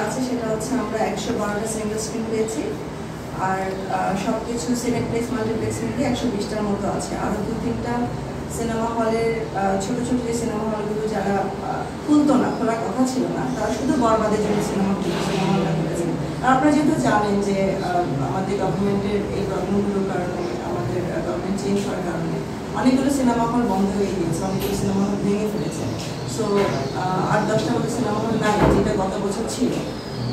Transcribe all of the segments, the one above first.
আছে সেটা হচ্ছে আমরা 112টা সিঙ্গেল স্ক্রিন পেয়েছি, আর সবকিছু সিনেপ্লেক্স মাল্টিপ্লেক্স মিলিয়ে 120টার মতো আছে। আরও 2-3টা সিনেমা হলের ছোট ছোট যে সিনেমা হলগুলো যারা খুলতো না, খোলার কথা ছিল না, তারা শুধু বরবাদের জন্য সিনেমা হলটা খুলেছেন। আর আপনারা যেহেতু জানেন যে আমাদের গভর্নমেন্টের এই প্রবলেমগুলোর কারণে, আমাদের গভর্নমেন্ট চেঞ্জ হওয়ার কারণে অনেকগুলো সিনেমা হল বন্ধ হয়ে গিয়েছে, অনেকগুলো সিনেমা হল ভেঙে ফেলেছে। সো 8-10টার মতো সিনেমা হল নাই, যেটা গত বছর ছিল।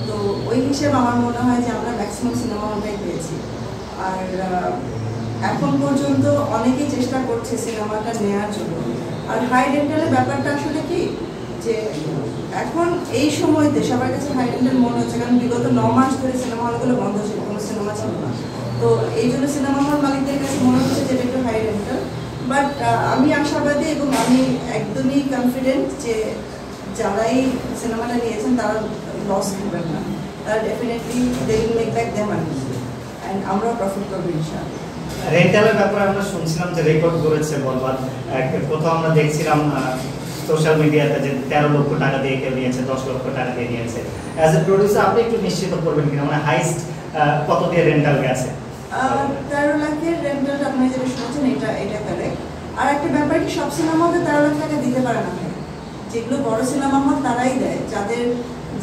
তো ওই হিসেবে আমার মনে হয় যে আমরা ম্যাক্সিমাম সিনেমা হলটাই পেয়েছি। আর এখন পর্যন্ত অনেকেই চেষ্টা করছে সিনেমাটা নেওয়ার জন্য। আর হাই রেন্টালের ব্যাপারটা আসলে কি, যে এখন এই সময়তে সবার কাছে হাই রেন্টাল মনে হচ্ছে, কারণ বিগত 9 মাস ধরে সিনেমা হলগুলো বন্ধ ছিল, কোনো সিনেমা ছিল না। তো এই জন্য সিনেমা হল মালিকদের কাছে মনে হচ্ছে যে এটা একটু হাই রেন্টাল। বাট আমি আশাবাদী এবং আমি একদমই কনফিডেন্ট যে যারাই সিনেমাটা নিয়েছেন তারা লস করবেন না, তারা definitely they will make back their money, and আমরাও প্রফিট করবো ইনশাআল্লাহ। রেন্টালের ব্যাপারে আমরা শুনছিলাম যে রেকর্ড করেছে বরবাদ। কোথাও আমরা দেখছিলাম সোশ্যাল মিডিয়াতে যে 13 লক্ষ টাকা দিয়ে কেউ নিয়েছে, 10 লক্ষ টাকা দিয়ে নিয়েছে। অ্যাজ এ প্রডিউসার আপনি একটু নিশ্চিত করবেন কিনা, মানে হাইস্ট কত দিয়ে রেন্টাল গেছে? 13 লাখের রেন্টালটা আপনি যেটা শুনছেন এটা কারেক্ট। আর একটা ব্যাপার কি, সব সিনেমা হলে 13 লাখ টাকা দিতে পারে না, যেগুলো বড় সিনেমা হল তারাই দেয়,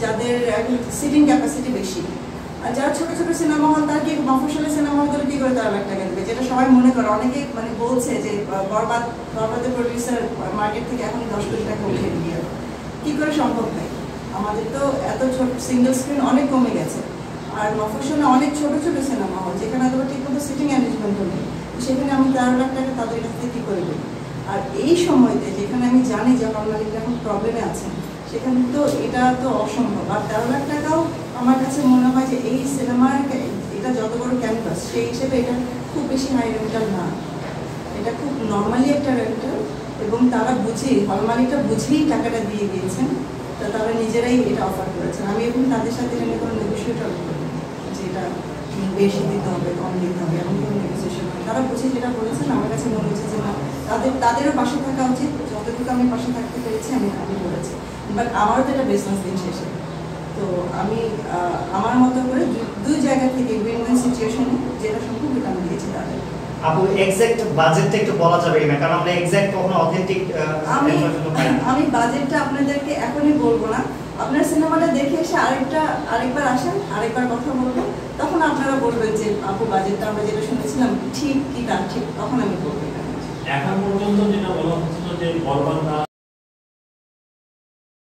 যাদের সিটিং ক্যাপাসিটি বেশি। আর যারা ছোট ছোট সিনেমা হল, তার কি মফস্বলের সিনেমা হলগুলো কি করে 13 লাখ টাকা দেবে, যেটা সবাই মনে করে। অনেকে মানে বলছে যে বরবাদের প্রডিউসার মার্কেট থেকে এখন 10 কোটি টাকা উঠিয়ে দিয়ে কি করে সম্ভব হয়? আমাদের তো এত ছোট সিঙ্গেল স্ক্রিন অনেক কমে গেছে। আর মফস্বলে অনেক ছোট ছোট সিনেমা হল যেখানে হয়তো ঠিক মতো সিটিং অ্যারেঞ্জমেন্ট নেই, সেখানে আমি 13 লাখ টাকা তাদের কাছ থেকে কী করে দেবো? আর এই সময়তে যেখানে আমি জানি যে হল মালিকরা এখন প্রবলেমে আছেন, সেখানে তো এটা তো অসম্ভব। আর 13 লাখ টাকাও আমার কাছে মনে হয় যে এই সিনেমার এটা যত বড় ক্যানভাস, সেই হিসেবে এটা খুব বেশি হাই রেন্টাল না, এটা খুব নর্মালি একটা রেন্টাল। এবং তারা বুঝেই, হল মালিকরা বুঝেই টাকাটা দিয়ে দিয়েছেন, তা তারা নিজেরাই এটা অফার করেছেন। আমি এখন তাদের সাথে এটা নিয়ে কোনো নেগোসিয়েটর করি যে এটা বেশি দিতে হবে, কম দিতে হবে, এমন কোনো নেগোসিয়েশন হয়। তারা বুঝে যেটা বলেছেন, আমার কাছে মনে হচ্ছে যে না, তাদেরও পাশে থাকা উচিত। যতটুকু আমি পাশে থাকতে পেরেছি আমি বলেছি। বাট আমারও তো এটা বিজনেস দিন শেষে, তো আমি আমার মতো করে দুই জায়গা থেকে উইন-উইন সিচুয়েশনে যেটা সম্ভব এটা আমি দিয়েছি তাদের। আপু এক্সাক্ট বাজেটটা একটু বলা যাবে কিনা, কারণ আমরা এক্সাক্ট কখনো অথেন্টিক আমি বাজেটটা আপনাদেরকে এখনই বলবো না। আপনার সিনেমাটা দেখে এসে আরেকবার আসেন, আরেকবার কথা বলবো, তখন আপনারা বলবেন যে আপু বাজেটটা আমরা যেটা শুনেছিলাম ঠিক কি না ঠিক, তখন আমি বলবো। এখন পর্যন্ত যেটা বলা হচ্ছিল যে বরবাদ